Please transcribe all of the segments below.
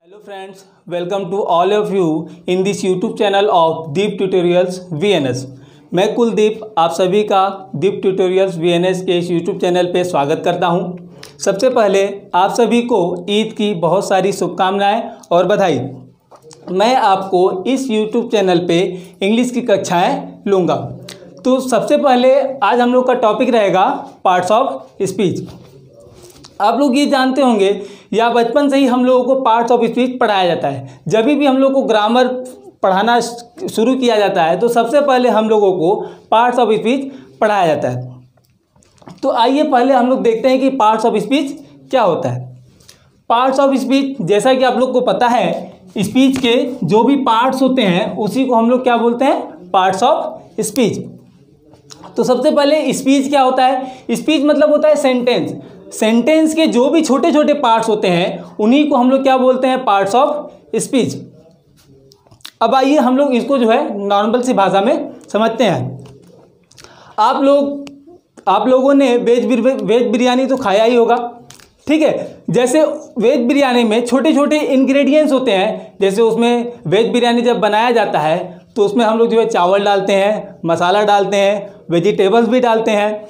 Hello friends, welcome to all of you in this YouTube channel of Deep Tutorials VNS। मैं कुलदीप आप सभी का दीप tutorials VNS के इस YouTube चैनल पे स्वागत करता हूं। सबसे पहले आप सभी को ईद की बहुत सारी शुभकामनाएं और बधाई। मैं आपको इस YouTube चैनल पे इंग्लिश की कक्षाएं लूँगा। तो सबसे पहले आज हम लोग का टॉपिक रहेगा पार्ट्स ऑफ स्पीच। आप लोग ये जानते होंगे या बचपन से ही हम लोगों को पार्ट्स ऑफ स्पीच पढ़ाया जाता है। जब भी हम लोग को ग्रामर पढ़ाना शुरू किया जाता है तो सबसे पहले हम लोगों को पार्ट्स ऑफ स्पीच पढ़ाया जाता है। तो आइए पहले हम लोग देखते हैं कि पार्ट्स ऑफ स्पीच क्या होता है। पार्ट्स ऑफ स्पीच, जैसा कि आप लोग को पता है, स्पीच के जो भी पार्ट्स होते हैं उसी को हम लोग क्या बोलते हैं, पार्ट्स ऑफ स्पीच। तो सबसे पहले स्पीच क्या होता है। स्पीच मतलब होता है सेंटेंस। सेंटेंस के जो भी छोटे छोटे पार्ट्स होते हैं उन्हीं को हम लोग क्या बोलते हैं, पार्ट्स ऑफ स्पीच। अब आइए हम लोग इसको जो है नॉर्मल सी भाषा में समझते हैं। आप लोगों ने वेज बिरयानी तो खाया ही होगा, ठीक है। जैसे वेज बिरयानी में छोटे छोटे इंग्रेडिएंट्स होते हैं। जैसे उसमें वेज बिरयानी जब बनाया जाता है तो उसमें हम लोग जो है चावल डालते हैं, मसाला डालते हैं, वेजिटेबल्स भी डालते हैं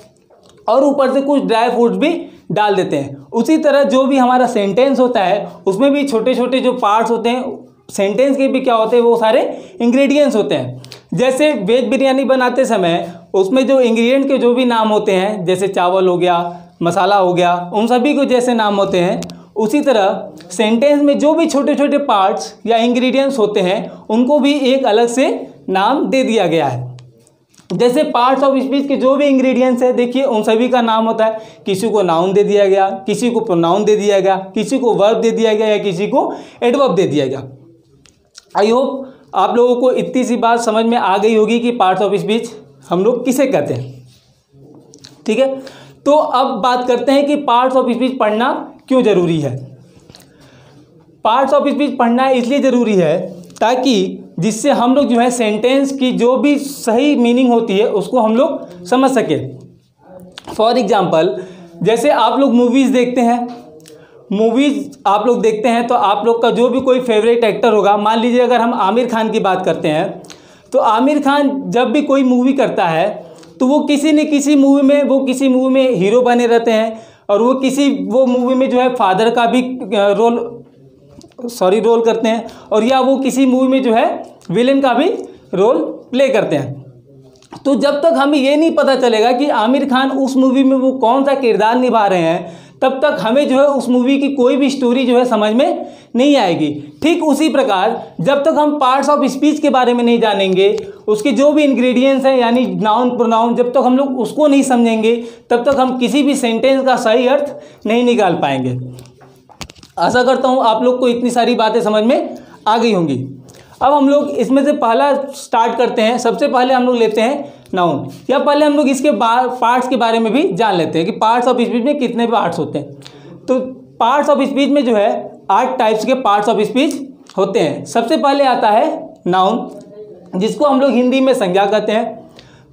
और ऊपर से कुछ ड्राई फ्रूट्स भी डाल देते हैं। उसी तरह जो भी हमारा सेंटेंस होता है उसमें भी छोटे छोटे जो पार्ट्स होते हैं सेंटेंस के भी क्या होते हैं, वो सारे इंग्रेडिएंट्स होते हैं। जैसे वेज बिरयानी बनाते समय उसमें जो इंग्रेडिएंट के जो भी नाम होते हैं, जैसे चावल हो गया, मसाला हो गया, उन सभी को जैसे नाम होते हैं, उसी तरह सेंटेंस में जो भी छोटे छोटे पार्ट्स या इंग्रेडिएंट्स होते हैं उनको भी एक अलग से नाम दे दिया गया है। जैसे पार्ट्स ऑफ स्पीच के जो भी इंग्रेडिएंट्स है, देखिए उन सभी का नाम होता है। किसी को नाउन दे दिया गया, किसी को प्रोनाउन दे दिया गया, किसी को वर्ब दे दिया गया या किसी को एडवर्ब दे दिया गया। आई होप आप लोगों को इतनी सी बात समझ में आ गई होगी कि पार्ट्स ऑफ स्पीच हम लोग किसे कहते हैं, ठीक है। तो अब बात करते हैं कि पार्ट्स ऑफ स्पीच पढ़ना क्यों जरूरी है। पार्ट्स ऑफ स्पीच पढ़ना इसलिए ज़रूरी है ताकि जिससे हम लोग जो है सेंटेंस की जो भी सही मीनिंग होती है उसको हम लोग समझ सके। फॉर एग्जांपल, जैसे आप लोग मूवीज़ देखते हैं, मूवीज़ आप लोग देखते हैं तो आप लोग का जो भी कोई फेवरेट एक्टर होगा, मान लीजिए अगर हम आमिर खान की बात करते हैं तो आमिर खान जब भी कोई मूवी करता है तो वो किसी न किसी मूवी में हीरो बने रहते हैं और वो मूवी में जो है फादर का भी रोल करते हैं और या वो किसी मूवी में जो है विलेन का भी रोल प्ले करते हैं। तो जब तक हमें ये नहीं पता चलेगा कि आमिर खान उस मूवी में वो कौन सा किरदार निभा रहे हैं, तब तक हमें जो है उस मूवी की कोई भी स्टोरी जो है समझ में नहीं आएगी। ठीक उसी प्रकार जब तक हम पार्ट्स ऑफ स्पीच के बारे में नहीं जानेंगे, उसके जो भी इंग्रेडिएंट्स हैं यानी नाउन प्रोनाउन, जब तक हम लोग उसको नहीं समझेंगे तब तक हम किसी भी सेंटेंस का सही अर्थ नहीं निकाल पाएंगे। आशा करता हूँ आप लोग को इतनी सारी बातें समझ में आ गई होंगी। अब हम लोग इसमें से पहला स्टार्ट करते हैं। सबसे पहले हम लोग लेते हैं नाउन, या पहले हम लोग इसके पार्ट्स के बारे में भी जान लेते हैं कि पार्ट्स ऑफ स्पीच में कितने पार्ट्स होते हैं। तो पार्ट्स ऑफ स्पीच में जो है 8 टाइप्स के पार्ट्स ऑफ स्पीच होते हैं। सबसे पहले आता है नाउन, जिसको हम लोग हिंदी में संज्ञा कहते हैं।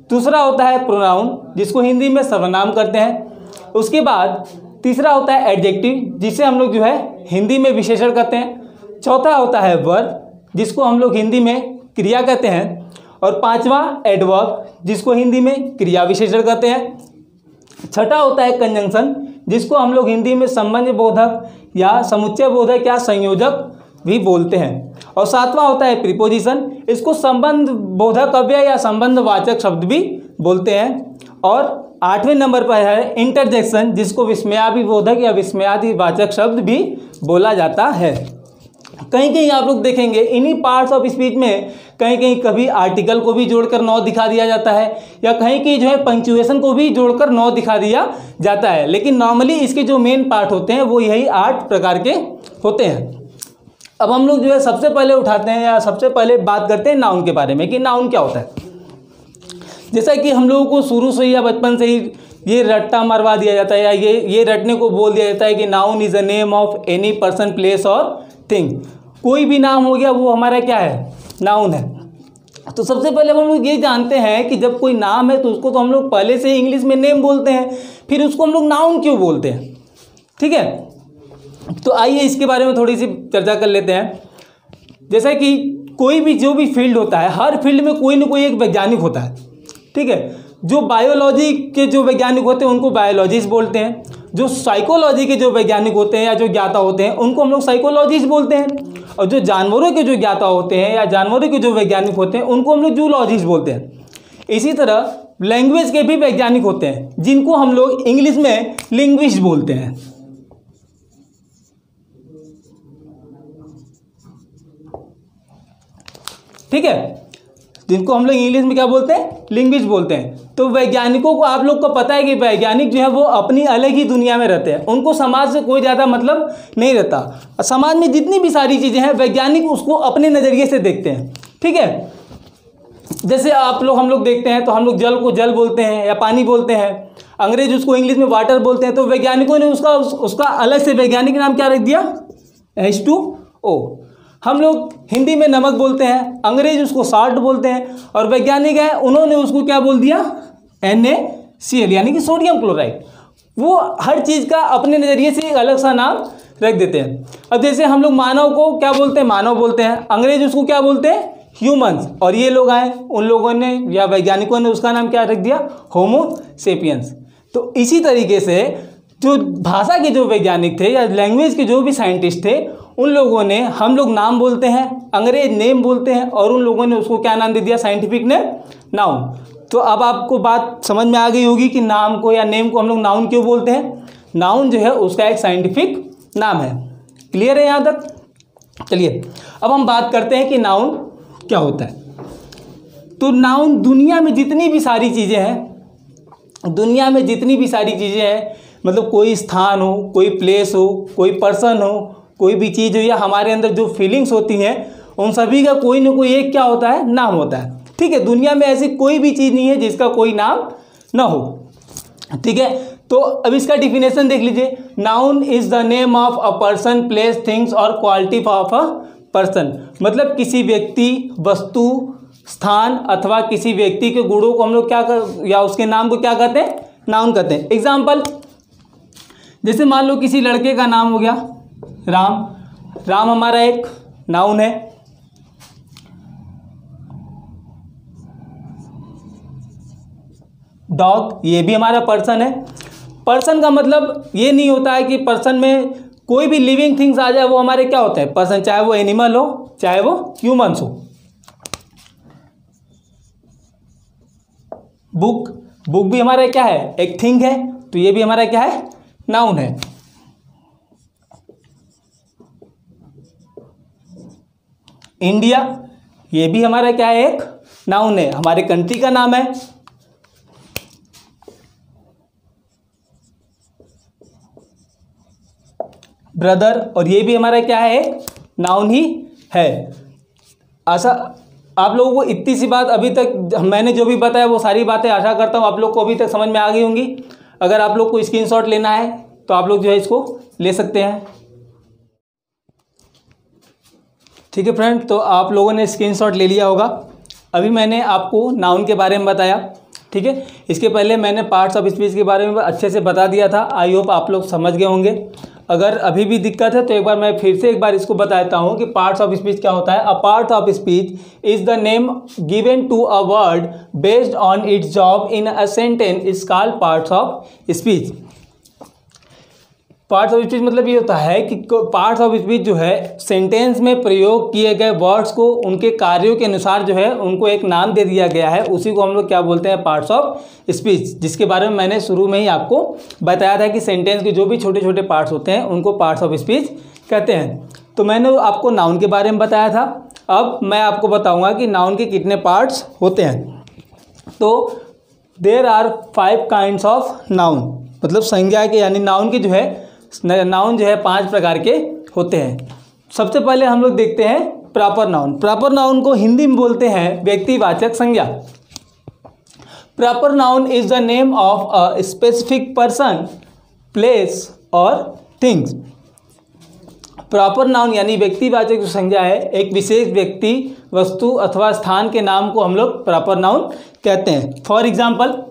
दूसरा होता है प्रोनाउन, जिसको हिंदी में सर्वनाम करते हैं। उसके बाद तीसरा होता है एडजेक्टिव, जिसे हम लोग जो है हिंदी में विशेषण कहते हैं। चौथा होता है वर्ब, जिसको हम लोग हिंदी में क्रिया कहते हैं। और पांचवा एडवर्ब, जिसको हिंदी में क्रिया विशेषण कहते हैं। छठा होता है कंजंक्शन, जिसको हम लोग हिंदी में संबंध बोधक या समुच्चय बोधक या संयोजक भी बोलते हैं। और सातवां होता है प्रीपोजिशन, इसको संबंध बोधक अव्यय या संबंधवाचक शब्द भी बोलते हैं। और 8वें नंबर पर है इंटरजेक्शन, जिसको विस्मयादि बोधक या विस्मयादि वाचक शब्द भी बोला जाता है। कहीं कहीं आप लोग देखेंगे इन्हीं पार्ट्स ऑफ स्पीच में कहीं कहीं कभी आर्टिकल को भी जोड़कर 9 दिखा दिया जाता है, या कहीं कहीं जो है पंक्चुएशन को भी जोड़कर 9 दिखा दिया जाता है। लेकिन नॉर्मली इसके जो मेन पार्ट होते हैं वो यही 8 प्रकार के होते हैं। अब हम लोग जो है सबसे पहले उठाते हैं या सबसे पहले बात करते हैं नाउन के बारे में कि नाउन क्या होता है। जैसा कि हम लोगों को शुरू से ही या बचपन से ही ये रट्टा मरवा दिया जाता है या ये रटने को बोल दिया जाता है कि noun is a name of any person, place और थिंग। कोई भी नाम हो गया वो हमारा क्या है, नाउन है। तो सबसे पहले हम लोग ये जानते हैं कि जब कोई नाम है तो उसको तो हम लोग पहले से इंग्लिश में नेम बोलते हैं, फिर उसको हम लोग नाउन क्यों बोलते हैं, ठीक है। तो आइए इसके बारे में थोड़ी सी चर्चा कर लेते हैं। जैसा कि कोई भी जो भी फील्ड होता है, हर फील्ड में कोई ना कोई एक वैज्ञानिक होता है, ठीक है। जो बायोलॉजी के जो वैज्ञानिक होते हैं उनको बायोलॉजिस्ट बोलते हैं, जो साइकोलॉजी के जो वैज्ञानिक होते हैं या जो ज्ञाता होते हैं उनको हम लोग साइकोलॉजिस्ट बोलते हैं, और जो जानवरों के जो ज्ञाता होते हैं या जानवरों के जो वैज्ञानिक होते हैं उनको हम लोग जूलॉजिस्ट बोलते हैं। इसी तरह लैंग्वेज के भी वैज्ञानिक होते हैं जिनको हम लोग इंग्लिश में लिंग्विस्ट बोलते हैं। ठीक है, जिनको हम लोग इंग्लिश में क्या बोलते हैं, लिंग्विस्ट बोलते हैं। तो वैज्ञानिकों को, आप लोग को पता है कि वैज्ञानिक जो है वो अपनी अलग ही दुनिया में रहते हैं, उनको समाज से कोई ज़्यादा मतलब नहीं रहता। समाज में जितनी भी सारी चीज़ें हैं वैज्ञानिक उसको अपने नज़रिए से देखते हैं। ठीक है, जैसे हम लोग देखते हैं तो हम लोग जल को जल बोलते हैं या पानी बोलते हैं, अंग्रेज उसको इंग्लिश में वाटर बोलते हैं। तो वैज्ञानिकों ने उसका अलग से वैज्ञानिक नाम क्या रख दिया, H2O। हम लोग हिंदी में नमक बोलते हैं, अंग्रेज उसको साल्ट बोलते हैं, और वैज्ञानिक हैं उन्होंने उसको क्या बोल दिया, NaCl यानी कि सोडियम क्लोराइड। वो हर चीज़ का अपने नज़रिए से एक अलग सा नाम रख देते हैं। अब जैसे हम लोग मानव को क्या बोलते हैं, मानव बोलते हैं, अंग्रेज उसको क्या बोलते हैं, ह्यूमंस, और ये लोग आए उन लोगों ने या वैज्ञानिकों ने उसका नाम क्या रख दिया, होमो सेपियंस। तो इसी तरीके से जो भाषा के जो वैज्ञानिक थे या लैंग्वेज के जो भी साइंटिस्ट थे उन लोगों ने, हम लोग नाम बोलते हैं, अंग्रेज नेम बोलते हैं, और उन लोगों ने उसको क्या नाम दे दिया, साइंटिफिक नेम, नाउन। तो अब आपको बात समझ में आ गई होगी कि नाम को या नेम को हम लोग नाउन क्यों बोलते हैं। नाउन जो है उसका एक साइंटिफिक नाम है। क्लियर है यहाँ तक? चलिए अब हम बात करते हैं कि नाउन क्या होता है। तो नाउन दुनिया में जितनी भी सारी चीज़ें हैं, दुनिया में जितनी भी सारी चीज़ें हैं, मतलब कोई स्थान हो, कोई प्लेस हो, कोई पर्सन हो, कोई भी चीज़ हो, या हमारे अंदर जो फीलिंग्स होती हैं उन सभी का कोई ना कोई एक क्या होता है, नाम होता है। ठीक है, दुनिया में ऐसी कोई भी चीज़ नहीं है जिसका कोई नाम ना हो। ठीक है, तो अब इसका डिफिनेशन देख लीजिए। Noun is the name of a person, place, things और क्वालिटी ऑफ अ पर्सन। मतलब किसी व्यक्ति, वस्तु, स्थान अथवा किसी व्यक्ति के गुणों को हम लोग या उसके नाम को क्या कहते हैं, नाउन कहते हैं। एग्जाम्पल, जैसे मान लो किसी लड़के का नाम हो गया राम। राम हमारा एक नाउन है। डॉग, ये भी हमारा पर्सन है। पर्सन का मतलब ये नहीं होता है कि पर्सन में कोई भी लिविंग थिंग्स आ जाए वो हमारे क्या होते हैं, पर्सन, चाहे वो एनिमल हो चाहे वो ह्यूमंस हो। बुक, बुक भी हमारा क्या है, एक थिंग है, तो ये भी हमारा क्या है, नाउन है। इंडिया, ये भी हमारा क्या है, एक नाउन है, हमारे कंट्री का नाम है। ब्रदर, और ये भी हमारा क्या है, एक नाउन ही है। आशा आप लोगों को इतनी सी बात अभी तक मैंने जो भी बताया वो सारी बातें आशा करता हूँ आप लोग को अभी तक समझ में आ गई होंगी। अगर आप लोग को स्क्रीनशॉट लेना है तो आप लोग जो है इसको ले सकते हैं। ठीक है फ्रेंड, तो आप लोगों ने स्क्रीनशॉट ले लिया होगा। अभी मैंने आपको नाउन के बारे में बताया। ठीक है, इसके पहले मैंने पार्ट्स ऑफ स्पीच के बारे में अच्छे से बता दिया था। आई होप आप लोग समझ गए होंगे। अगर अभी भी दिक्कत है तो एक बार मैं फिर से एक बार इसको बताता हूँ कि पार्ट्स ऑफ स्पीच क्या होता है। A part of speech is the name given to a word based on its job in a sentence is called parts of speech. Parts of speech मतलब ये होता है कि पार्ट्स ऑफ स्पीच जो है सेंटेंस में प्रयोग किए गए वर्ड्स को उनके कार्यों के अनुसार जो है उनको एक नाम दे दिया गया है, उसी को हम लोग क्या बोलते हैं, पार्ट्स ऑफ स्पीच, जिसके बारे में मैंने शुरू में ही आपको बताया था कि सेंटेंस के जो भी छोटे छोटे पार्ट्स होते हैं उनको पार्ट्स ऑफ स्पीच कहते हैं। तो मैंने आपको नाउन के बारे में बताया था। अब मैं आपको बताऊँगा कि नाउन के कितने पार्ट्स होते हैं। तो there are 5 kinds of noun, मतलब संज्ञा के यानी नाउन के जो है नाउन जो है 5 प्रकार के होते हैं। सबसे पहले हम लोग देखते हैं प्रॉपर नाउन। प्रॉपर नाउन को हिंदी में बोलते हैं व्यक्तिवाचक संज्ञा। Proper noun is the name of a specific person, place और थिंग्स। प्रॉपर नाउन यानी व्यक्तिवाचक जो संज्ञा है, एक विशेष व्यक्ति, वस्तु अथवा स्थान के नाम को हम लोग प्रॉपर नाउन कहते हैं। फॉर एग्जाम्पल,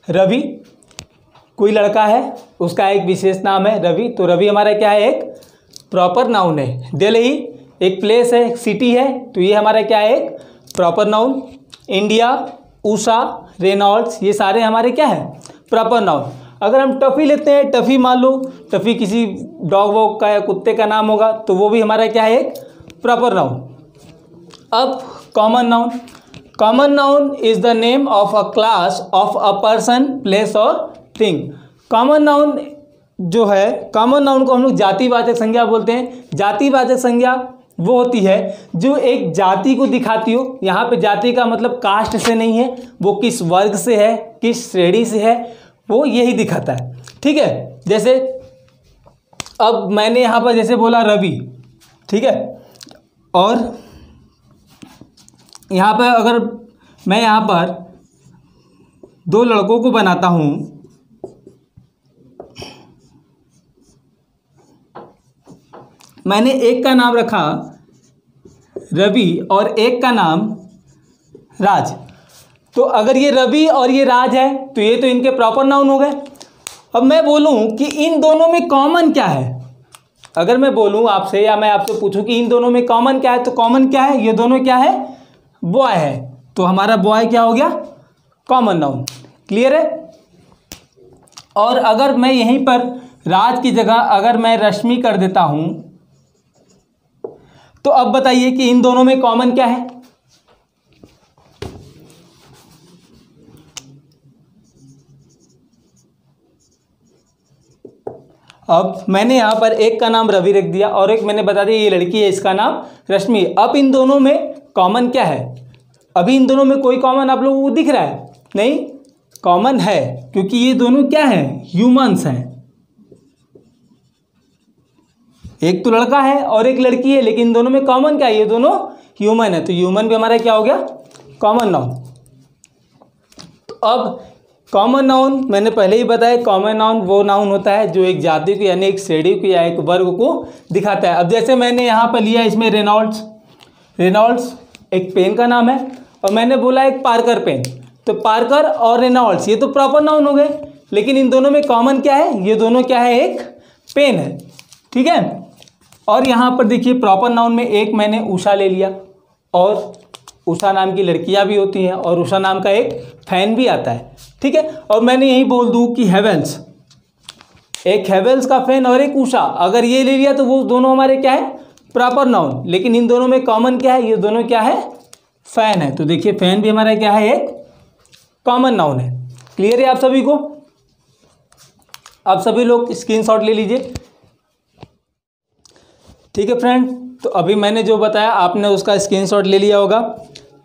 रवि, कोई लड़का है उसका एक विशेष नाम है रवि, तो रवि हमारा क्या है, एक प्रॉपर नाउन है। दिल्ली एक प्लेस है, एक सिटी है, तो ये हमारा क्या है, एक proper noun. India, Usha, Reynolds, ये सारे हमारे क्या है, प्रॉपर नाउन। अगर हम टफ़ी लेते हैं, टफ़ी मान लो, टफ़ी किसी डॉग वॉग का या कुत्ते का नाम होगा, तो वो भी हमारा क्या है, एक प्रॉपर नाउन। अब common noun. Common noun is the name of a class of a person, place और थिंग। कॉमन नाउन जो है, कॉमन नाउन को हम लोग जातिवाचक संज्ञा बोलते हैं। जातिवाचक संज्ञा वो होती है जो एक जाति को दिखाती हो। यहाँ पे जाति का मतलब कास्ट से नहीं है, वो किस वर्ग से है, किस श्रेणी से है, वो यही दिखाता है। ठीक है, जैसे अब मैंने यहाँ पर जैसे बोला रवि, ठीक है, और यहाँ पर अगर मैं यहाँ पर दो लड़कों को बनाता हूँ, मैंने एक का नाम रखा रवि और एक का नाम राज, तो अगर ये रवि और ये राज है तो ये तो इनके प्रॉपर नाउन हो गए। अब मैं बोलूं कि इन दोनों में कॉमन क्या है, अगर मैं बोलूं आपसे या मैं आपसे पूछूं कि इन दोनों में कॉमन क्या है, तो कॉमन क्या है, ये दोनों क्या है, बॉय है, तो हमारा बॉय क्या हो गया, कॉमन नाउन। क्लियर है। और अगर मैं यहीं पर राज की जगह अगर मैं रश्मि कर देता हूं, तो अब बताइए कि इन दोनों में कॉमन क्या है। अब मैंने यहां पर एक का नाम रवि रख दिया और एक मैंने बता दिया ये लड़की है, इसका नाम रश्मि। अब इन दोनों में कॉमन क्या है, अभी इन दोनों में कोई कॉमन आप लोगों को दिख रहा है, नहीं, कॉमन है, क्योंकि ये दोनों क्या है, ह्यूमंस हैं। एक तो लड़का है और एक लड़की है, लेकिन इन दोनों में कॉमन क्या है, ये दोनों ह्यूमन है, तो ह्यूमन भी हमारा क्या हो गया, कॉमन नाउन। तो अब कॉमन नाउन मैंने पहले ही बताया, कॉमन नाउन वो नाउन होता है जो एक जाति को यानी एक श्रेणी को या एक वर्ग को दिखाता है। अब जैसे मैंने यहाँ पर लिया इसमें रेनॉल्ड्स, रेनॉल्ड्स एक पेन का नाम है, और मैंने बोला एक पार्कर पेन, तो पार्कर और रेनॉल्ड्स ये तो प्रॉपर नाउन हो गए, लेकिन इन दोनों में कॉमन क्या है, ये दोनों क्या है, एक पेन है। ठीक है। और यहाँ पर देखिए प्रॉपर नाउन में एक मैंने उषा ले लिया, और उषा नाम की लड़कियाँ भी होती हैं, और उषा नाम का एक फैन भी आता है। ठीक है। और मैंने यही बोल दूँ कि हेवेल्स, एक हेवेल्स का फैन और एक उषा, अगर ये ले लिया तो वो दोनों हमारे क्या है, प्रॉपर नाउन, लेकिन इन दोनों में कॉमन क्या है, ये दोनों क्या है, फैन है। तो देखिए फैन भी हमारा क्या है, एक कॉमन नाउन है। क्लियर है आप सभी को। आप सभी लोग स्क्रीनशॉट ले लीजिए। ठीक है फ्रेंड, तो अभी मैंने जो बताया आपने उसका स्क्रीनशॉट ले लिया होगा।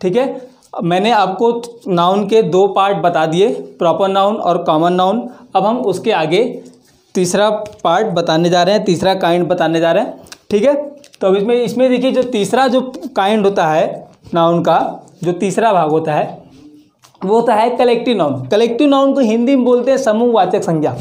ठीक है। मैंने आपको नाउन के दो पार्ट बता दिए, प्रॉपर नाउन और कॉमन नाउन। अब हम उसके आगे तीसरा पार्ट बताने जा रहे हैं, तीसरा काइंड बताने जा रहे हैं। ठीक है। तो अब इसमें देखिए जो तीसरा जो काइंड होता है नाउन का, जो तीसरा भाग होता है वो होता है कलेक्टिव नाउन। कलेक्टिव नाउन को हिंदी में बोलते हैं समूहवाचक संज्ञा।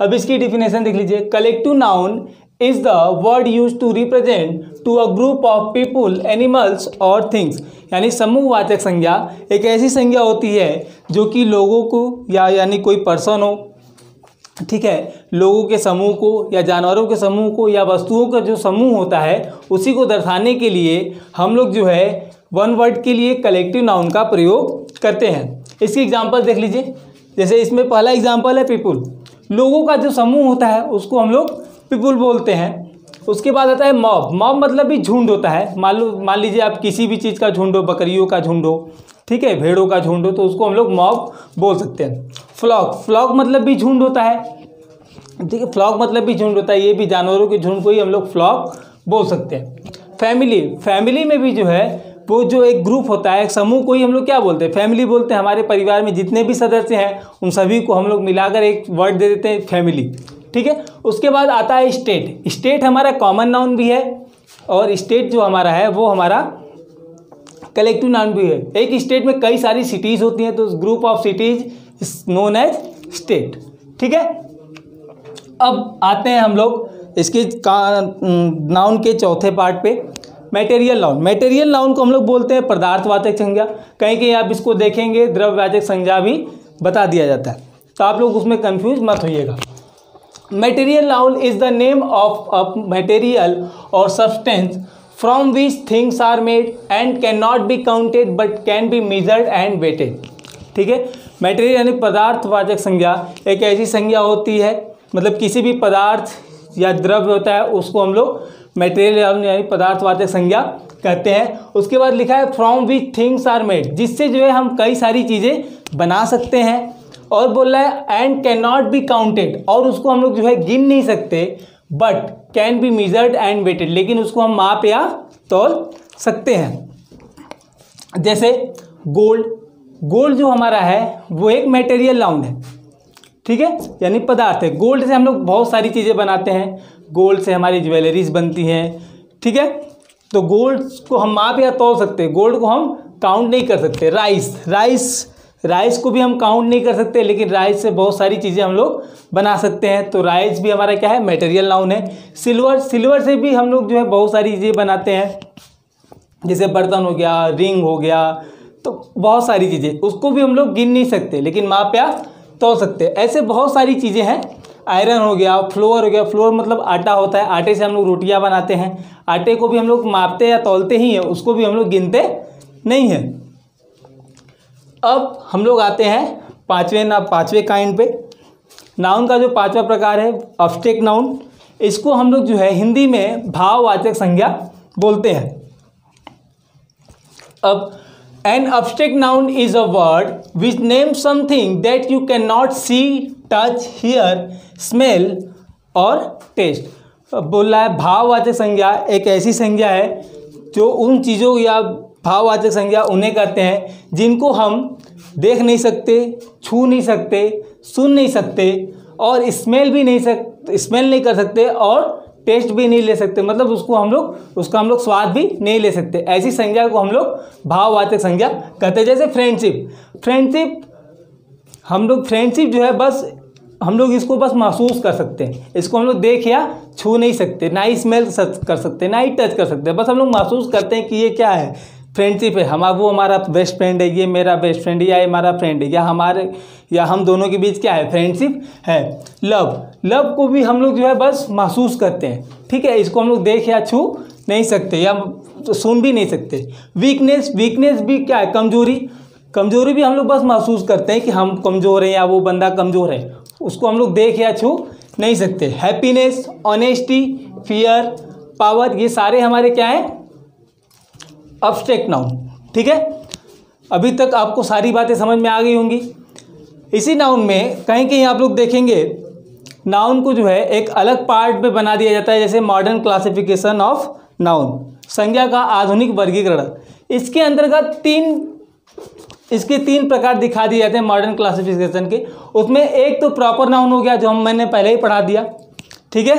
अब इसकी डिफिनेशन देख लीजिए। Collective noun is the word used to represent to a group of people, animals or things। यानी समूहवाचक संज्ञा एक ऐसी संज्ञा होती है जो कि लोगों को या यानी कोई पर्सन हो, ठीक है, लोगों के समूह को या जानवरों के समूह को या वस्तुओं का जो समूह होता है उसी को दर्शाने के लिए हम लोग जो है वन वर्ड के लिए कलेक्टिव नाउन का प्रयोग करते हैं। इसकी एग्जांपल देख लीजिए। जैसे इसमें पहला एग्जांपल है पीपुल, लोगों का जो समूह होता है उसको हम लोग पीपुल बोलते हैं। उसके बाद आता है मॉब। मॉब मतलब भी झुंड होता है। मान लीजिए आप किसी भी चीज़ का झुंड हो, बकरियों का झुंड हो, ठीक है, भेड़ों का झुंड हो, तो उसको हम लोग मॉब बोल सकते हैं। फ्लॉक, फ्लॉक मतलब भी झुंड होता है, ठीक है, फ्लॉक मतलब भी झुंड होता है, ये भी जानवरों के झुंड को ही हम लोग फ्लॉक बोल सकते हैं। फैमिली, फैमिली में भी जो है वो जो एक ग्रुप होता है, एक समूह को ही हम लोग क्या बोलते हैं, फैमिली बोलते हैं। हमारे परिवार में जितने भी सदस्य हैं उन सभी को हम लोग मिलाकर एक वर्ड दे देते हैं, फैमिली। ठीक है। उसके बाद आता है स्टेट। स्टेट हमारा कॉमन नाउन भी है और स्टेट जो हमारा है वो हमारा कलेक्टिव नाउन भी है। एक स्टेट में कई सारी सिटीज़ होती हैं, तो group of cities is known as state. ठीक है। अब आते हैं हम लोग इसके नाउन के चौथे पार्ट पे, मटेरियल नाउन। मटेरियल नाउन को हम लोग बोलते हैं पदार्थवाचक संज्ञा। कहीं कहीं आप इसको देखेंगे द्रव्यवाचक संज्ञा भी बता दिया जाता है, तो आप लोग उसमें कंफ्यूज मत होइएगा। Material noun is the name of a material or substance from which things are made and cannot be counted but can be measured and weighted। ठीक है, मटेरियल यानी पदार्थवाचक संज्ञा एक ऐसी संज्ञा होती है, मतलब किसी भी पदार्थ या द्रव्य होता है उसको हम लोग मटेरियल यानी पदार्थवाचक संज्ञा कहते हैं। उसके बाद लिखा है from which things are made, जिससे जो है हम कई सारी चीज़ें बना सकते हैं। और बोल रहा है and can not be counted, और उसको हम लोग जो है गिन नहीं सकते, but can be measured and weighted, लेकिन उसको हम माप या तौल सकते हैं। जैसे गोल्ड, गोल्ड जो हमारा है वो एक मटेरियल नाउन है, ठीक है, यानी पदार्थ है। गोल्ड से हम लोग बहुत सारी चीज़ें बनाते हैं, गोल्ड से हमारी ज्वेलरीज बनती हैं, ठीक है। तो गोल्ड को हम माप या तौल सकते हैं, गोल्ड को हम काउंट नहीं कर सकते। राइस को भी हम काउंट नहीं कर सकते, लेकिन राइस से बहुत सारी चीज़ें हम लोग बना सकते हैं, तो राइस भी हमारा क्या है, मटेरियल नाउन है। सिल्वर से भी हम लोग जो है बहुत सारी चीज़ें बनाते हैं, जैसे बर्तन हो गया, रिंग हो गया, तो बहुत सारी चीज़ें, उसको भी हम लोग गिन नहीं सकते, लेकिन माप या तौल सकते हैं। ऐसे बहुत सारी चीज़ें हैं। आयरन हो गया, फ्लोर हो गया, फ्लोर मतलब आटा होता है, आटे से हम लोग रोटियां बनाते हैं, आटे को भी हम लोग मापते या तौलते ही हैं, उसको भी हम लोग गिनते नहीं हैं। अब हम लोग आते हैं पांचवें काइंड पे। नाउन का जो पांचवा प्रकार है अब्स्ट्रैक्ट नाउन, इसको हम लोग जो है हिंदी में भाववाचक संज्ञा बोलते हैं। अब an abstract noun is a word which name something that you can not see, touch, hear, smell और टेस्ट। बोल रहा है भाववाचक संज्ञा एक ऐसी संज्ञा है जो उन चीज़ों या भाववाचक संज्ञा उन्हें कहते हैं जिनको हम देख नहीं सकते, छू नहीं सकते, सुन नहीं सकते और स्मेल नहीं कर सकते और टेस्ट भी नहीं ले सकते, मतलब उसका हम लोग स्वाद भी नहीं ले सकते। ऐसी संज्ञा को हम लोग भाववाचक संज्ञा कहते हैं। जैसे फ्रेंडशिप फ्रेंडशिप जो है बस हम लोग इसको बस महसूस कर सकते हैं, इसको हम लोग देख या छू नहीं सकते, ना ही स्मेल कर सकते, ना ही टच कर सकते, बस हम लोग महसूस करते हैं कि ये क्या है, फ्रेंडशिप है, वो हमारा बेस्ट फ्रेंड है, ये मेरा बेस्ट फ्रेंड है, या ये हमारा फ्रेंड है, या हम दोनों के बीच क्या है, फ्रेंडशिप है। लव को भी हम लोग जो है बस महसूस करते हैं, ठीक है, इसको हम लोग देख या छू नहीं सकते या सुन भी नहीं सकते। वीकनेस भी क्या है, कमजोरी भी हम लोग बस महसूस करते हैं कि हम कमज़ोर हैं या वो बंदा कमज़ोर है, उसको हम लोग देख या छू नहीं सकते। हैप्पीनेस, ऑनेस्टी, फियर, पावर, ये सारे हमारे क्या हैं, अब्स्ट्रैक्ट नाउन, ठीक है। अभी तक आपको सारी बातें समझ में आ गई होंगी। इसी नाउन में कहीं आप लोग देखेंगे नाउन को जो है एक अलग पार्ट में बना दिया जाता है, जैसे मॉडर्न क्लासिफिकेशन ऑफ नाउन, संज्ञा का आधुनिक वर्गीकरण। इसके अंतर्गत इसके तीन प्रकार दिखा दिए जाते हैं मॉडर्न क्लासिफिकेशन के। उसमें एक तो प्रॉपर नाउन हो गया जो मैंने पहले ही पढ़ा दिया, ठीक है,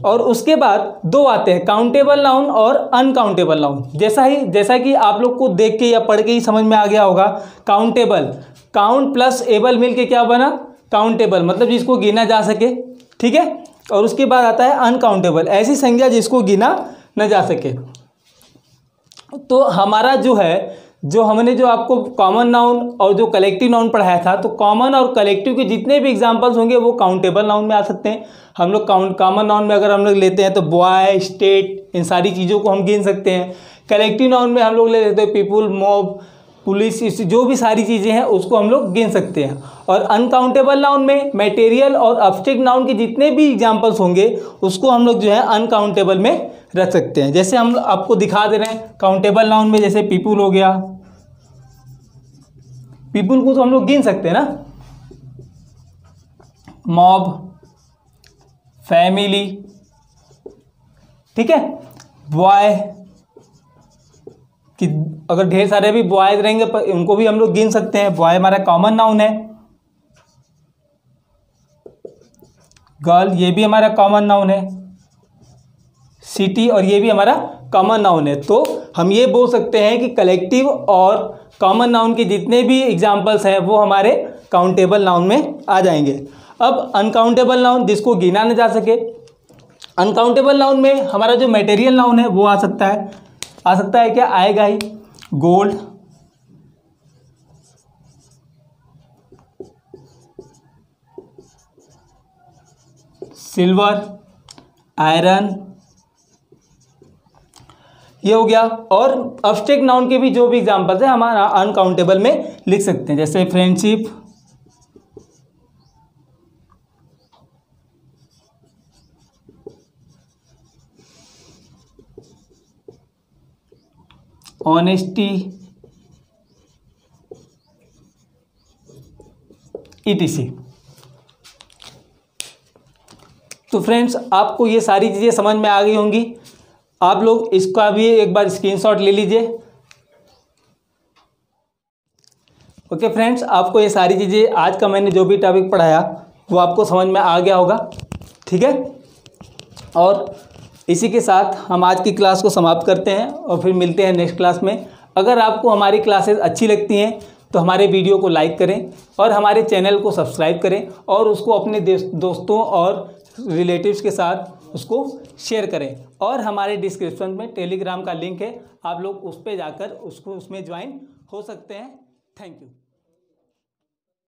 और उसके बाद दो आते हैं काउंटेबल नाउन और अनकाउंटेबल नाउन। जैसा कि आप लोग को देख के या पढ़ के ही समझ में आ गया होगा, काउंट प्लस एबल मिल के क्या बना, काउंटेबल, मतलब जिसको गिना जा सके, ठीक है। और उसके बाद आता है अनकाउंटेबल, ऐसी संज्ञा जिसको गिना न जा सके। तो हमारा जो हमने आपको कॉमन नाउन और जो कलेक्टिव नाउन पढ़ाया था, तो कॉमन और कलेक्टिव के जितने भी एग्जांपल्स होंगे वो काउंटेबल नाउन में आ सकते हैं। हम लोग कॉमन नाउन में अगर हम लोग लेते हैं तो बॉय, स्टेट, इन सारी चीज़ों को हम गिन सकते हैं। कलेक्टिव नाउन में हम लोग ले लेते हैं पीपुल, मॉब, पुलिस, जो भी सारी चीज़ें हैं उसको हम लोग गिन सकते हैं। और अनकाउंटेबल नाउन में मटेरियल और अब्स्ट्रैक्ट नाउन के जितने भी एग्जांपल्स होंगे उसको हम लोग जो है अनकाउंटेबल में रख सकते हैं। जैसे हम आपको दिखा दे रहे हैं काउंटेबल नाउन में, जैसे पीपुल हो गया, पीपुल को तो हम लोग गिन सकते हैं ना, मॉब, फैमिली, ठीक है, बॉय कि अगर ढेर सारे भी बॉयज रहेंगे पर उनको भी हम लोग गिन सकते हैं, बॉय हमारा कॉमन नाउन है। गर्ल, ये भी हमारा कॉमन नाउन है। सिटी, और ये भी हमारा कॉमन नाउन है। तो हम ये बोल सकते हैं कि कलेक्टिव और कॉमन नाउन के जितने भी एग्जाम्पल्स हैं वो हमारे काउंटेबल नाउन में आ जाएंगे। अब अनकाउंटेबल नाउन, जिसको गिना न जा सके, अनकाउंटेबल नाउन में हमारा जो मटेरियल नाउन है वो आ सकता है क्या, आएगा ही, गोल्ड, सिल्वर, आयरन, ये हो गया। और अब्स्ट्रैक्ट नाउन के भी जो भी एग्जांपल्स है हमारा अनकाउंटेबल में लिख सकते हैं, जैसे फ्रेंडशिप, ऑनेस्टी, ETC। तो फ्रेंड्स आपको ये सारी चीज़ें समझ में आ गई होंगी। आप लोग इसका भी एक बार स्क्रीनशॉट ले लीजिए। ओके फ्रेंड्स, आपको ये सारी चीज़ें आज का मैंने जो भी टॉपिक पढ़ाया वो आपको समझ में आ गया होगा, ठीक है। और इसी के साथ हम आज की क्लास को समाप्त करते हैं और फिर मिलते हैं नेक्स्ट क्लास में। अगर आपको हमारी क्लासेस अच्छी लगती हैं तो हमारे वीडियो को लाइक करें और हमारे चैनल को सब्सक्राइब करें और उसको अपने दोस्तों और रिलेटिव्स के साथ उसको शेयर करें। और हमारे डिस्क्रिप्शन में टेलीग्राम का लिंक है, आप लोग उस पर जाकर उसमें ज्वाइन हो सकते हैं। Thank you.